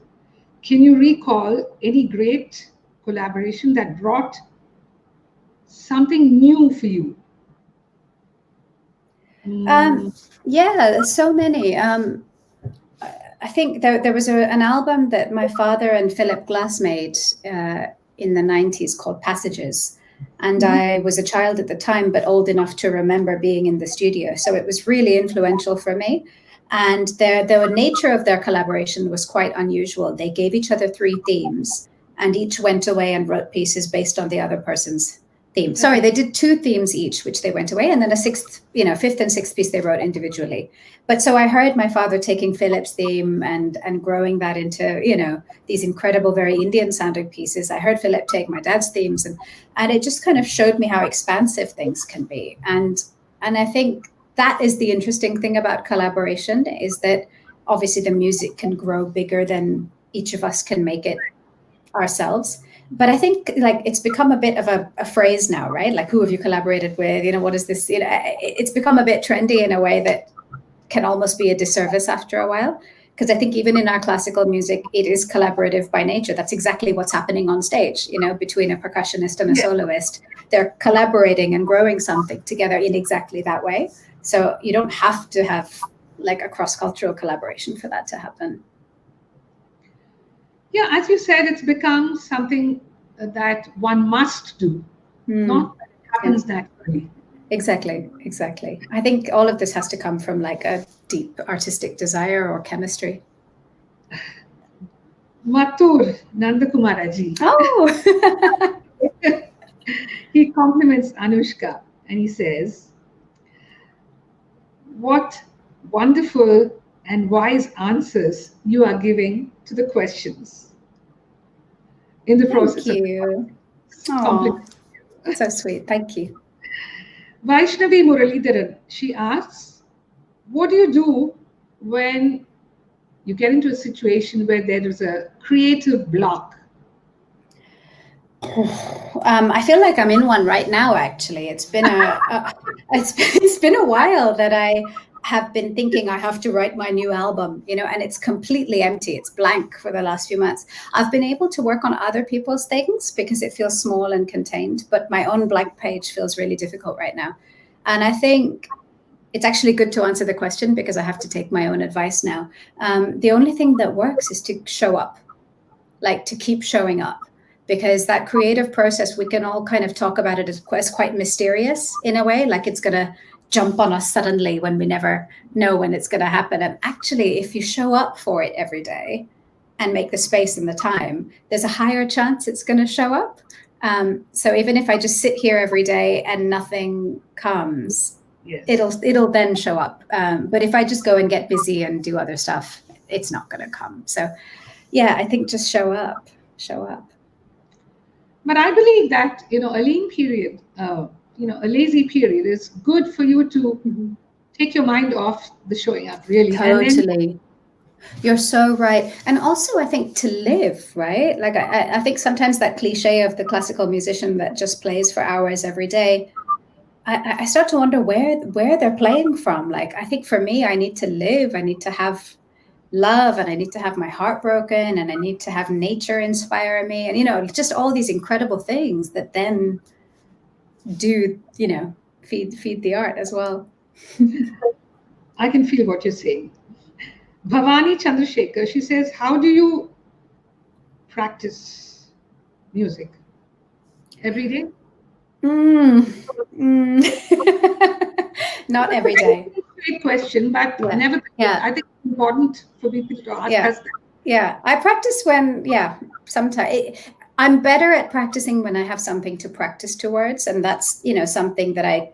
Can you recall any great collaboration that brought something new for you? Yeah, so many. I think there was an album that my father and Philip Glass made in the 90s called Passages. And I was a child at the time, but old enough to remember being in the studio. So it was really influential for me. And the nature of their collaboration was quite unusual. They gave each other 3 themes, and each went away and wrote pieces based on the other person's theme. Sorry, they did 2 themes each, which they went away, and then a 6th, 5th and 6th piece they wrote individually. But so I heard my father taking Philip's theme and growing that into, these incredible, very Indian sounding pieces. I heard Philip take my dad's themes, and it just kind of showed me how expansive things can be. And I think that is the interesting thing about collaboration, is that obviously the music can grow bigger than each of us can make it ourselves. But I think like it's become a bit of a phrase now, right? Like, who have you collaborated with? What is this? It's become a bit trendy in a way that can almost be a disservice after a while. Because I think even in our classical music, it is collaborative by nature. That's exactly what's happening on stage, between a percussionist and a soloist. They're collaborating and growing something together in exactly that way. So you don't have to have like a cross-cultural collaboration for that to happen. Yeah, as you said, it's become something that one must do, not that it happens naturally. Exactly. I think all of this has to come from like a deep artistic desire or chemistry. Mathur Nandakumaraji. Oh! He compliments Anoushka and he says, "What wonderful and wise answers you are giving to the questions in the process." Thank you. Oh, so sweet. Thank you. Vaishnavi Muralidharan, she asks, what do you do when you get into a situation where there is a creative block? I feel like I'm in one right now. Actually, it's been it's been a while that I have been thinking I have to write my new album, and it's completely empty. It's blank for the last few months. I've been able to work on other people's things because it feels small and contained, but my own blank page feels really difficult right now. And I think it's actually good to answer the question because I have to take my own advice now. The only thing that works is to show up, like to keep showing up. Because that creative process, we can all kind of talk about it as quite mysterious in a way, like it's going to jump on us suddenly when we never know when it's going to happen. And actually, if you show up for it every day and make the space and the time, there's a higher chance it's going to show up. So even if I just sit here every day and nothing comes, it'll then show up. But if I just go and get busy and do other stuff, it's not going to come. So yeah, I think just show up. But I believe that, a lean period, a lazy period is good for you to take your mind off the showing up, really. Totally. You're so right. And also, I think to live, right? Like, I think sometimes that cliche of the classical musician that just plays for hours every day, I start to wonder where they're playing from. Like, I think for me, I need to live. I need to have love, and I need to have my heart broken, and I need to have nature inspire me, and just all these incredible things that then do feed the art as well. I can feel what you're saying. Bhavani Chandrasekhar, she says, how do you practice music? Every day? Not every day. Great question, but never. I think it's important for people to ask us that. Yeah, I practice when, sometimes I'm better at practicing when I have something to practice towards, and that's something that I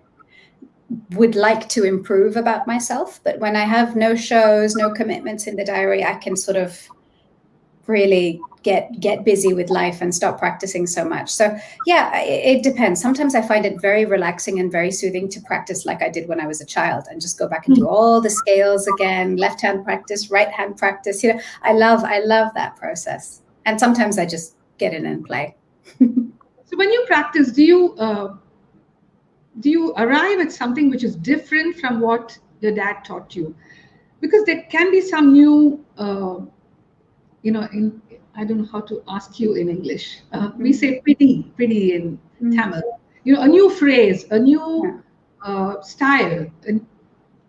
would like to improve about myself. But when I have no shows, no commitments in the diary, I can sort of really get busy with life and stop practicing so much. So yeah, it depends. Sometimes I find it very relaxing and very soothing to practice like I did when I was a child and just go back and do all the scales again, left hand practice, right hand practice. I love that process. And sometimes I just get in and play. So when you practice, do you arrive at something which is different from what your dad taught you? Because there can be some new I don't know how to ask you in English. We say pretty in Tamil. A new phrase, a new style,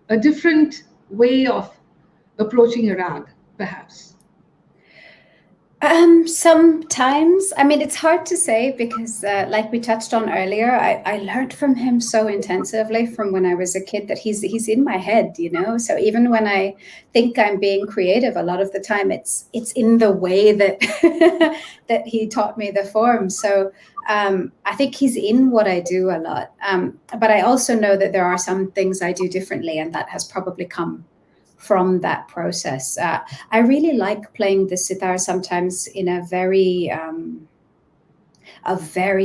a different way of approaching a rag, perhaps. Sometimes, I mean, it's hard to say because, like we touched on earlier, I learned from him so intensively from when I was a kid that he's in my head, you know. So even when I think I'm being creative, a lot of the time it's in the way that that he taught me the form. So I think he's in what I do a lot. But I also know that there are some things I do differently, and that has probably come from that process. I really like playing the sitar sometimes in a very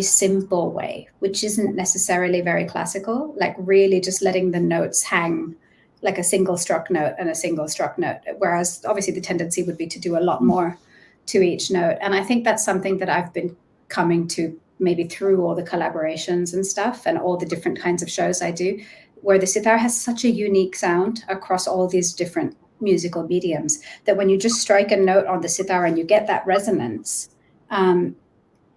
simple way, which isn't necessarily very classical, like really just letting the notes hang like a single struck note and a single struck note, whereas obviously the tendency would be to do a lot more to each note. And I think that's something that I've been coming to maybe through all the collaborations and stuff and all the different kinds of shows I do, where the sitar has such a unique sound across all these different musical mediums that when you just strike a note on the sitar and you get that resonance,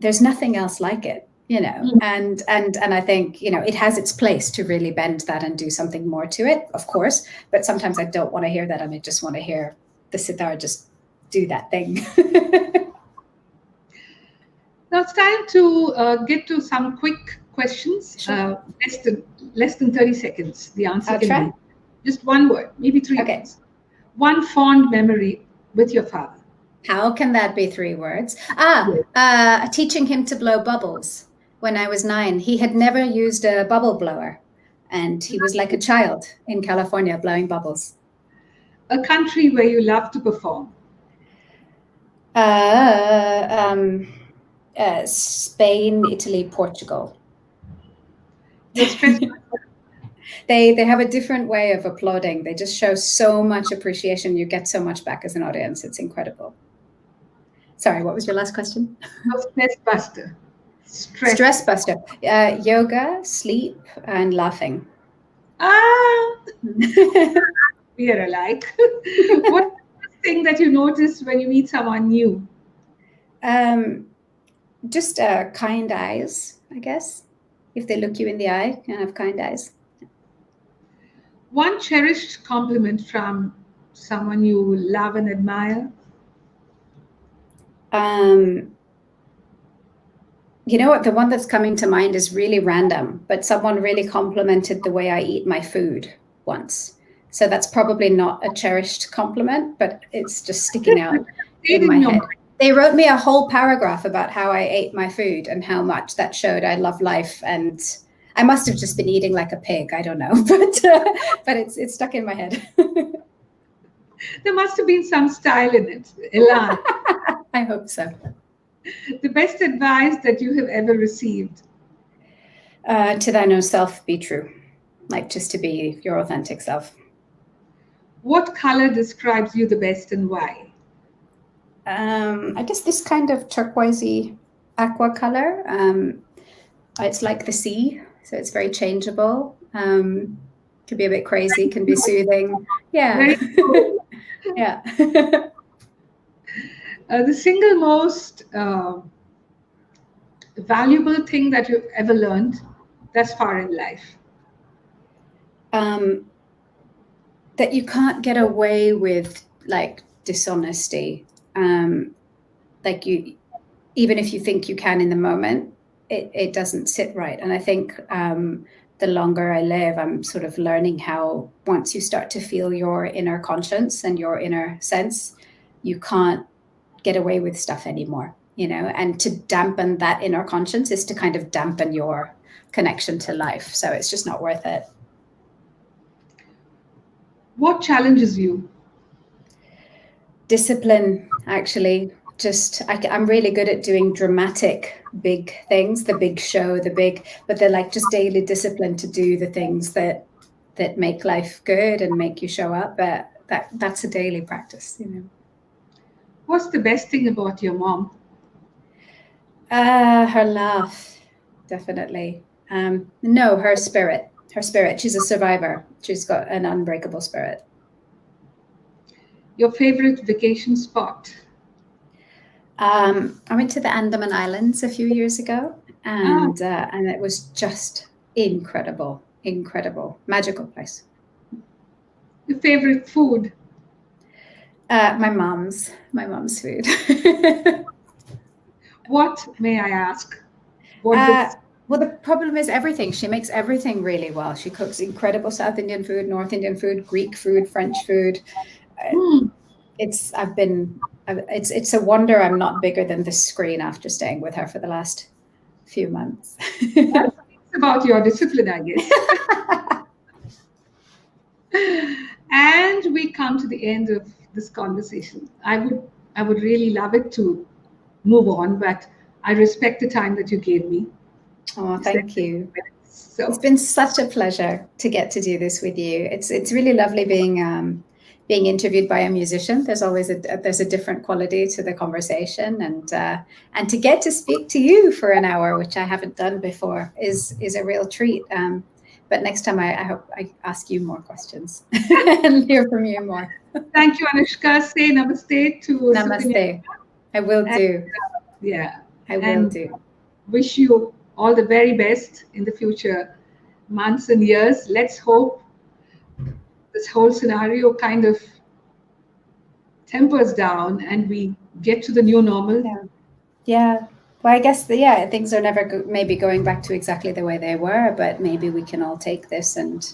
there's nothing else like it, you know. And I think, you know, it has its place to really bend that and do something more to it, of course, but sometimes I don't want to hear that, and I just want to hear the sitar just do that thing. Now it's time to get to some quick questions. Sure. Less than 30 seconds. The answer I'll can try. be just one word, maybe three Okay. words. One fond memory with your father. How can that be 3 words? Teaching him to blow bubbles when I was 9. He had never used a bubble blower, and he was like a child in California blowing bubbles. A country where you love to perform. Spain, Italy, Portugal. Espresso. They have a different way of applauding. They just show so much appreciation. You get so much back as an audience. It's incredible. Sorry, what was your last question? Stress buster. Stress buster. Yoga, sleep, and laughing. We are alike. What's the thing that you notice when you meet someone new? Just kind eyes, I guess. If they look you in the eye and have kind eyes. One cherished compliment from someone you love and admire? You know what? The one that's coming to mind is really random, but someone really complimented the way I eat my food once. So that's probably not a cherished compliment, but it's just sticking out in my head. They wrote me a whole paragraph about how I ate my food and how much that showed I love life. And I must have just been eating like a pig. I don't know, but it's stuck in my head. There must have been some style in it. Elan. I hope so. The best advice that you have ever received? To thine own self be true. Like just to be your authentic self. What color describes you the best and why? I guess this kind of turquoisey aqua color. It's like the sea, so it's very changeable. Can be a bit crazy, can be soothing. Yeah. Yeah. The single most valuable thing that you've ever learned thus far in life? That you can't get away with like dishonesty. Like you, even if you think you can in the moment, it doesn't sit right. And I think the longer I live, I'm sort of learning how once you start to feel your inner conscience and your inner sense, you can't get away with stuff anymore, you know, and to dampen that inner conscience is to kind of dampen your connection to life. So it's just not worth it. What challenges you? Discipline, actually. I'm really good at doing dramatic, big things, the big show, but they're like just daily discipline to do the things that make life good and make you show up. But that's a daily practice, you know. What's the best thing about your mom? Her laugh, definitely. No, her spirit. She's a survivor. She's got an unbreakable spirit. Your favorite vacation spot? I went to the Andaman Islands a few years ago, and it was just incredible, magical place. Your favorite food? My mom's food. What, may I ask? What Well, the problem is everything. She makes everything really well. She cooks incredible South Indian food, North Indian food, Greek food, French food. Hmm. It's a wonder I'm not bigger than this screen after staying with her for the last few months. That speaks about your discipline, I guess. And we come to the end of this conversation. I would really love it to move on, but I respect the time that you gave me. Oh, thank you. So It's been such a pleasure to get to do this with you. It's really lovely being interviewed by a musician. There's always there's a different quality to the conversation, and to get to speak to you for an hour, which I haven't done before, is a real treat. But next time I hope I ask you more questions and hear from you more. Thank you, Anoushka. Say namaste to Namaste. I will do. Yeah. I will do. Wish you all the very best in the future months and years. Let's hope this whole scenario kind of tempers down and we get to the new normal. Yeah. Well, I guess things are never maybe going back to exactly the way they were, but maybe we can all take this and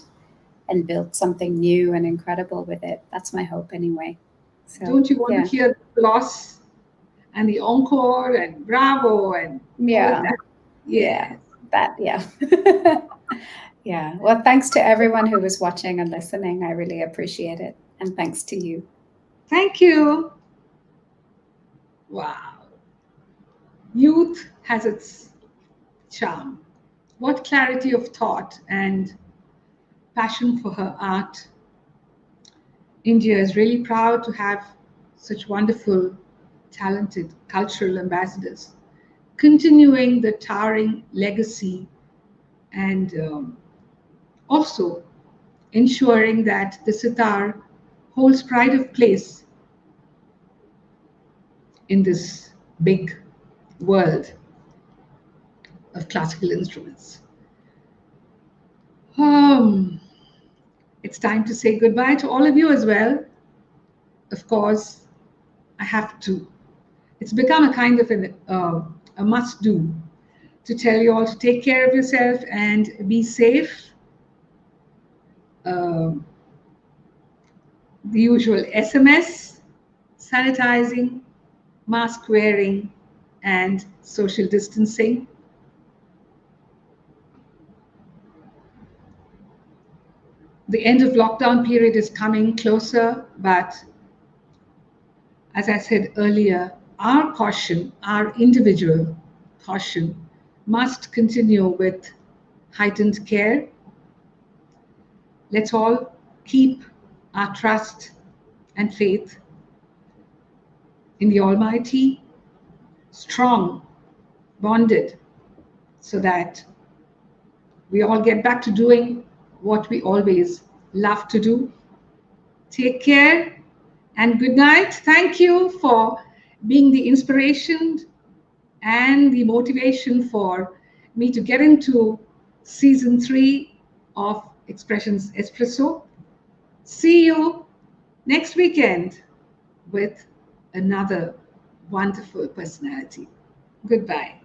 build something new and incredible with it. That's my hope, anyway. So, don't you want to hear the loss and the encore and bravo and all of that? Yeah. That, yeah. Yeah. Well, thanks to everyone who was watching and listening. I really appreciate it. And thanks to you. Thank you. Wow. Youth has its charm. What clarity of thought and passion for her art. India is really proud to have such wonderful, talented cultural ambassadors, continuing the towering legacy and also ensuring that the sitar holds pride of place in this big world of classical instruments. It's time to say goodbye to all of you as well. Of course, I have to. It's become a kind of a must-do to tell you all to take care of yourself and be safe. The usual SMS, sanitizing, mask wearing, and social distancing. The end of lockdown period is coming closer, but as I said earlier, our caution, our individual caution, must continue with heightened care. Let's all keep our trust and faith in the Almighty strong, bonded, so that we all get back to doing what we always love to do. Take care and good night. Thank you for being the inspiration and the motivation for me to get into season 3 of Expressions Espresso. See you next weekend with another wonderful personality. Goodbye.